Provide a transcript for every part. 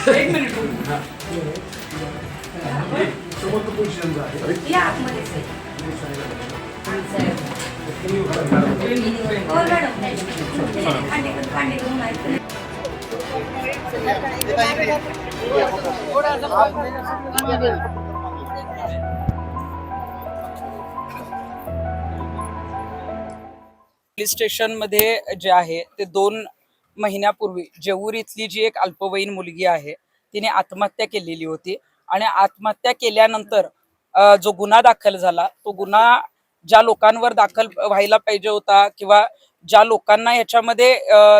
एक मिनिट या आतमध्येच आहे. हो मॅडम, खांडेकर म्हणून आहेत. पोलीस स्टेशनमध्ये जे आहे ते 2 महिन्यापूर्वी जेऊर इथली जी एक अल्पवयीन मुलगी आहे तिने आत्महत्या केलेली होती आणि आत्महत्या केल्यानंतर जो गुन्हा दाखल झाला तो गुन्हा ज्या लोकांवर दाखल व्हायला पाहिजे होता किंवा ज्या लोकांना याच्यामध्ये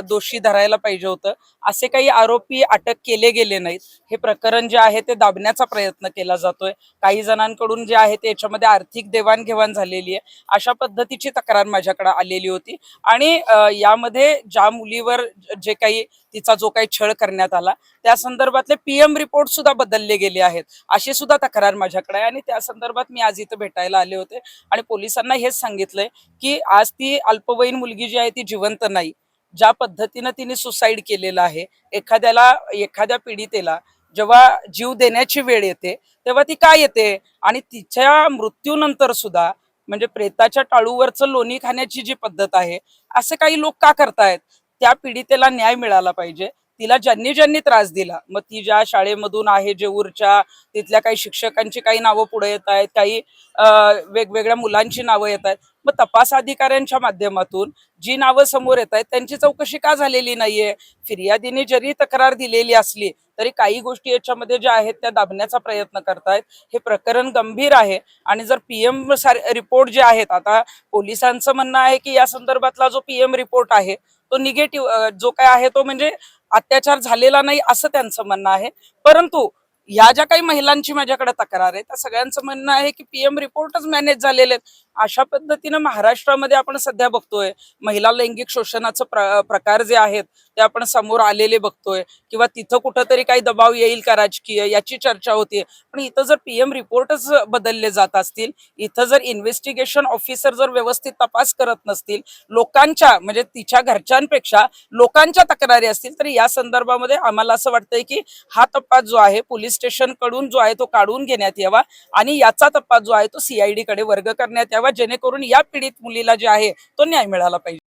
दोषी धरायला पाहिजे होतं असे काही आरोपी अटक केले गेले नाहीत. हे प्रकरण जे आहे ते दाबण्याचा प्रयत्न केला जातोय. काही जणांकडून जे आहे ते याच्यामध्ये आर्थिक देवाणघेवाण झालेली आहे अशा पद्धतीची तक्रार माझ्याकडे आलेली होती आणि यामध्ये ज्या मुलीवर जे काही तिचा जो काही छळ करण्यात आला त्या संदर्भातले PM रिपोर्ट सुद्धा बदलले गेले आहेत अशी सुद्धा तक्रार माझ्याकडे आहे आणि त्या संदर्भात मी आज इथं भेटायला आले होते आणि पोलिसांना हेच सांगितलंय की आज ती अल्पवयीन मुलगी जी आहे ती जिवंत नाही. ज्या पद्धतीने तिने सुसाईड केलेला आहे एखाद्या पीडितेला जेव्हा जीव देण्याची वेळ येते तेव्हा ती काय येते आणि तिच्या मृत्यूनंतर सुद्धा म्हणजे प्रेताच्या टाळूवरचं लोणी खाण्याची जी पद्धत आहे असे काही लोक का करतायत. त्या पीडितेला न्याय मिळाला पाहिजे. तिला ज्यांनी ज्यांनी त्रास दिला मग ती ज्या शाळेमधून आहे जेऊरच्या तिथल्या काही शिक्षकांची काही नावं पुढे येत आहेत काही वेगवेगळ्या मुलांची नावं येत आहेत मग तपास अधिकाऱ्यांच्या माध्यमातून जी नावं समोर येत आहेत त्यांची चौकशी का झालेली नाहीये. फिर्यादीने जरी तक्रार दिलेली असली तरी काही गोष्टी याच्यामध्ये ज्या आहेत त्या दाबण्याचा प्रयत्न करतायत. हे प्रकरण गंभीर आहे आणि जर PM रिपोर्ट जे आहेत आता पोलिसांचं म्हणणं आहे की या संदर्भातला जो PM रिपोर्ट आहे तो निगेटिव्ह जो काय आहे तो म्हणजे अत्याचार झालेला नाही असं त्यांचं म्हणणं आहे. परंतु या ज्या काही महिलांची माझ्याकडे तक्रार आहे त्या सगळ्यांचं म्हणणं आहे की PM रिपोर्टच मॅनेज झालेले आहेत. अशा पद्धतीनं महाराष्ट्रामध्ये आपण सध्या बघतोय महिला लैंगिक शोषणाचं प्रकार जे आहेत ते आपण समोर आलेले बघतोय किंवा तिथं कुठंतरी काही दबाव येईल का राजकीय याची चर्चा होतीये. पण इथं जर PM रिपोर्टच बदलले जात असतील इथं जर इन्व्हेस्टिगेशन ऑफिसर जर व्यवस्थित तपास करत नसतील लोकांच्या म्हणजे तिच्या घरच्यांपेक्षा लोकांच्या तक्रारी असतील तर या संदर्भामध्ये आम्हाला असं वाटतंय की हा तपास जो आहे पोलीस स्टेशन कडून जो आहे तो काढून घेण्यात यावा आणि याचा तपास जो आहे तो CID कडे वर्ग करण्यात यावा जेणेकरून या पीडित मुलीला जे आहे तो न्याय मिळाला पाहिजे.